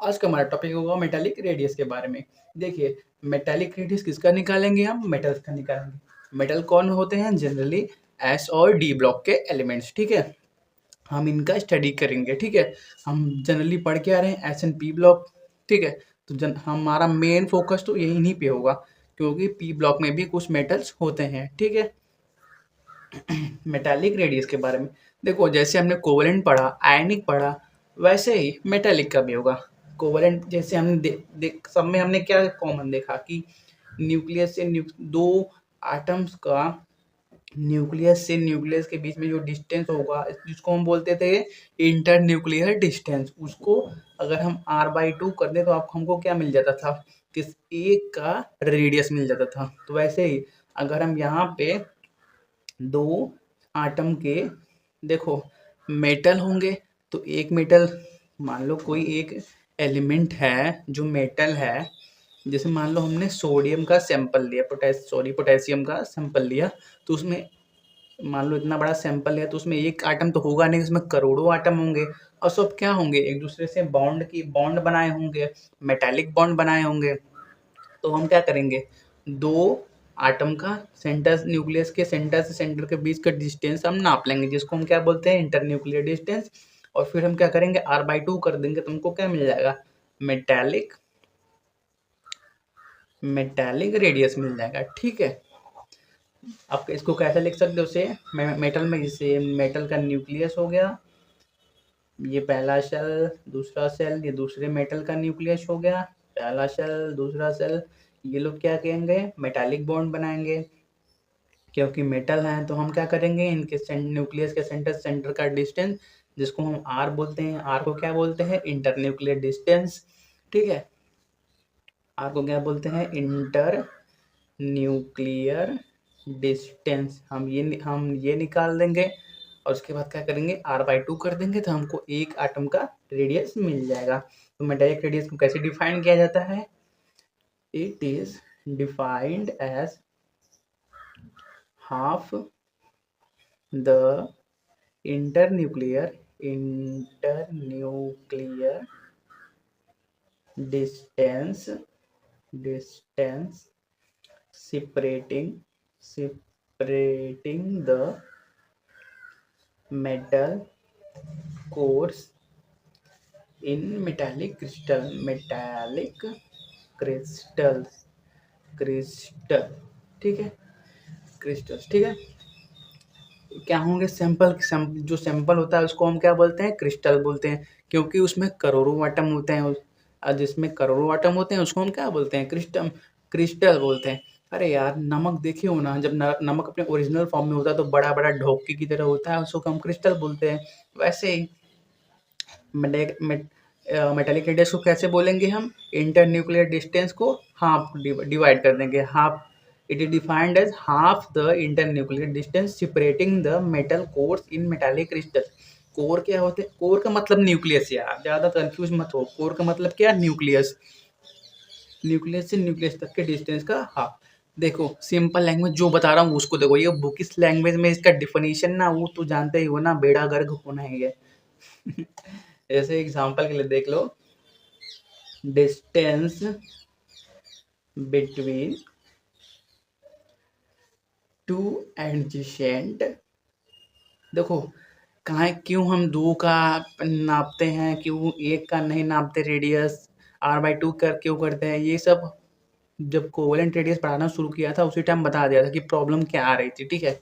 आज का हमारा टॉपिक होगा मेटालिक रेडियस के बारे में। देखिए, मेटालिक रेडियस किसका निकालेंगे हम? मेटल्स का निकालेंगे। मेटल कौन होते हैं? जनरली एस और डी ब्लॉक के एलिमेंट्स, ठीक है? हम इनका स्टडी करेंगे, ठीक है? हम जनरली पढ़ के आ रहे हैं एस एंड पी ब्लॉक, ठीक है? तो हमारा मेन फोकस तो यही नहीं पे होगा, क्योंकि पी ब्लॉक में भी कुछ मेटल्स होते हैं, ठीक है? मेटालिक रेडियस के बारे में देखो, जैसे हमने कोवेलेंट पढ़ा, आयनिक पढ़ा, वैसे ही मेटालिक का भी होगा। कोवेलेंट जैसे हमने सब में हमने क्या कॉमन देखा कि न्यूक्लियस से दो एटम्स का न्यूक्लियस से न्यूक्लियस के बीच में जो डिस्टेंस होगा, जिसको हम बोलते थे इंटर न्यूक्लियर डिस्टेंस, उसको अगर हम r/2 कर दें तो हमको क्या मिल जाता था? किस एक का रेडियस मिल जाता था। तो वैसे ही अगर हम यहाँ पे दो आटम के देखो मेटल होंगे, तो एक मेटल मान लो कोई एक एलिमेंट है जो मेटल है, जैसे मान लो हमने सोडियम का सैंपल लिया, पोटेशियम का सैंपल लिया, तो उसमें मान लो इतना बड़ा सैंपल है तो उसमें एक आटम तो होगा नहीं, उसमें करोड़ों आटम होंगे और सब क्या होंगे? एक दूसरे से बॉन्ड बनाए होंगे, मेटालिक बॉन्ड बनाए होंगे। तो हम क्या करेंगे? दो आटम का सेंटर, न्यूक्लियस के सेंटर से सेंटर के बीच का डिस्टेंस हम नाप लेंगे, जिसको हम क्या बोलते हैं? Inter nuclear distance. और फिर हम क्या करेंगे? r/2 कर देंगे, तो हमको क्या मिल जाएगा? मेटालिक रेडियस मिल जाएगा, ठीक है? आप इसको कैसे लिख सकते हो? उसे मेटल में, जैसे मेटल का न्यूक्लियस हो गया, ये पहला शेल, दूसरा शेल, ये दूसरे मेटल का न्यूक्लियस हो गया, पहला शेल, दूसरा शेल, ये लोग क्या कहेंगे? मेटालिक बॉन्ड बनाएंगे। क्योंकि मेटल हैं तो हम क्या करेंगे? इनके न्यूक्लियस के सेंटर का डिस्टेंस, जिसको हम आर बोलते हैं, आर को क्या बोलते हैं? इंटर न्यूक्लियर डिस्टेंस, ठीक है? आर को क्या बोलते हैं? Inter nuclear distance. हम ये निकाल देंगे और उसके बाद क्या करेंगे? r/2 कर देंगे, तो हमको एक आटम का रेडियस मिल जाएगा। तो मेटालिक रेडियस को कैसे डिफाइन किया जाता है? It is defined as half the internuclear distance separating the metal cores in metallic crystal, ठीक है? क्रिस्टल्स, ठीक है? क्या होंगे? जो सैंपल होता है उसको हम क्या बोलते हैं? क्रिस्टल बोलते हैं, क्योंकि उसमें करोड़ों एटम होते हैं। और जिसमें करोड़ों एटम होते हैं उसको हम क्या बोलते हैं? क्रिस्टल बोलते हैं। अरे यार, नमक देखे हो ना, जब नमक अपने ओरिजिनल फॉर्म में होता है तो बड़ा बड़ा ढोकी की तरह होता है, उसको हम क्रिस्टल बोलते हैं। वैसे ही मेटालिक रेडियस को कैसे बोलेंगे हम? इंटर न्यूक्लियर डिस्टेंस को हाफ डिवाइड कर देंगे, half. It is defined as half the internuclear distance separating the metal cores in metallic crystal. Core क्या होते हैं? कोर का मतलब न्यूक्लियस। यार ज्यादा कंफ्यूज मत हो, कोर का मतलब क्या? न्यूक्लियस। न्यूक्लियस से न्यूक्लियस तक के डिस्टेंस का हाफ। देखो, सिंपल लैंग्वेज जो बता रहा हूँ उसको देखो, ये बुकिश लैंग्वेज में इसका डिफिनीशन ना, वो तो जानते ही हो ना, बेड़ा गर्क होना है ये। ऐसे एग्जांपल के लिए देख लो, डिस्टेंस बिटवीन टू एडजेसेंट। देखो, क्यों हम दो का नापते हैं, क्यों एक का नहीं नापते? रेडियस r/2 क्यों करते हैं? ये सब जब कोवेलेंट रेडियस पढ़ाना शुरू किया था उसी टाइम बता दिया था कि प्रॉब्लम क्या आ रही थी, ठीक है?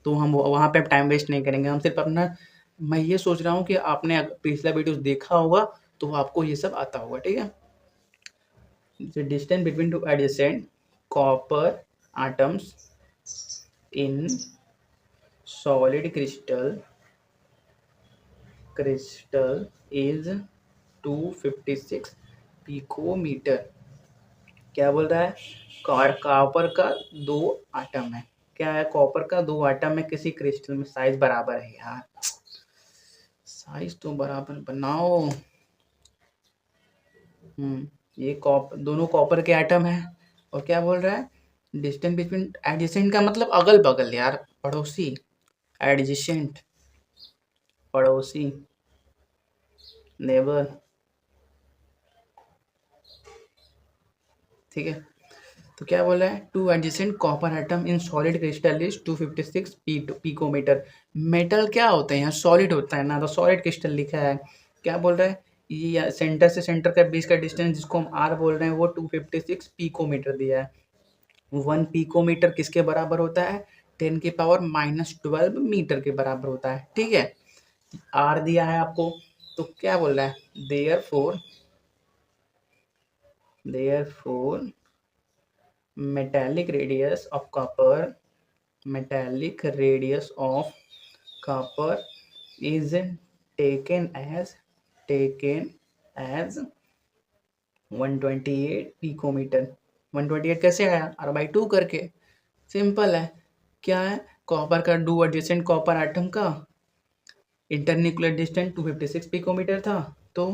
तो हम वहाँ पे टाइम वेस्ट नहीं करेंगे, हम सिर्फ अपना, मैं ये सोच रहा हूँ कि आपने पिछला वीडियो देखा होगा तो आपको ये सब आता होगा, ठीक है? The distance between two adjacent copper atoms in solid crystal is 256 picometre. क्या बोल रहा है? कॉपर का दो आटम है। क्या है? कॉपर का दो आटम है किसी क्रिस्टल में, साइज बराबर है। यार साइज तो बराबर बनाओ। ये दोनों कॉपर के एटम है। और क्या बोल रहा है? डिस्टेंस बिटवीन, एडजेसेंट का मतलब अगल बगल यार, पड़ोसी। एडजेसेंट, पड़ोसी, नेबर। ठीक है। तो क्या बोला है, two adjacent copper atom in solid crystal is 256 picometre. Metal क्या होते हैं यहाँ, सॉलिड होता है ना, तो सॉलिड क्रिस्टल लिखा है। क्या बोल रहा है, ये सेंटर से सेंटर का बीच का डिस्टेंस जिसको हम आर बोल रहे हैं वो 256 पिकोमीटर दिया है। 1 पिकोमीटर किसके बराबर होता है, 10⁻⁻12 मीटर के बराबर होता है। ठीक है, आर दिया है आपको, तो क्या बोल रहा है, therefore metallic radius of copper is taken as 128 picometre. 128 कैसे आया, r/2 करके, सिंपल है। क्या है, कॉपर का डू एडजेसेंट कॉपर एटम का इंटरन्यूक्लियर डिस्टेंस 256 पिकोमीटर था, तो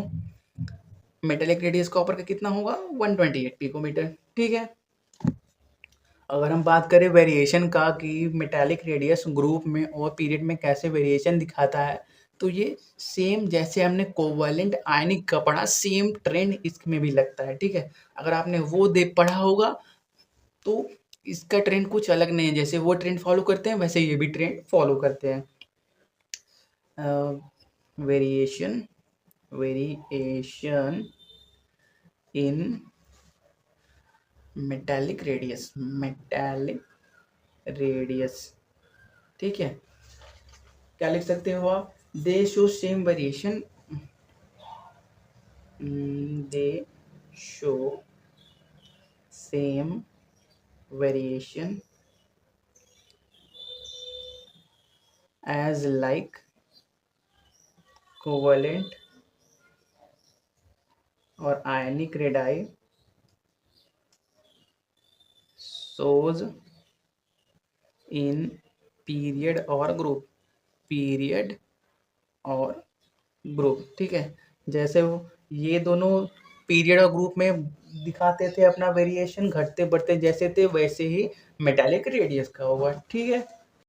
मेटेलिक रेडियस कॉपर का कितना होगा, 128 पिकोमीटर। ठीक है। अगर हम बात करें वेरिएशन का कि मेटालिक रेडियस ग्रुप में और पीरियड में कैसे वेरिएशन दिखाता है, तो ये सेम जैसे हमने कोवैलेंट आयनिक का पढ़ा, सेम ट्रेंड इसमें भी लगता है। ठीक है, अगर आपने वो पढ़ा होगा तो इसका ट्रेंड कुछ अलग नहीं है, जैसे वो ट्रेंड फॉलो करते हैं वैसे ये भी ट्रेंड फॉलो करते हैं। वेरिएशन इन मेटालिक रेडियस, ठीक है। क्या लिख सकते हो आप, they show same variation, they show same variation as like covalent और ionic radii shows in period और ग्रुप, ठीक है। जैसे वो ये दोनों पीरियड और ग्रुप में दिखाते थे अपना वेरिएशन, घटते बढ़ते जैसे थे वैसे ही मेटालिक रेडियस का होगा। ठीक है,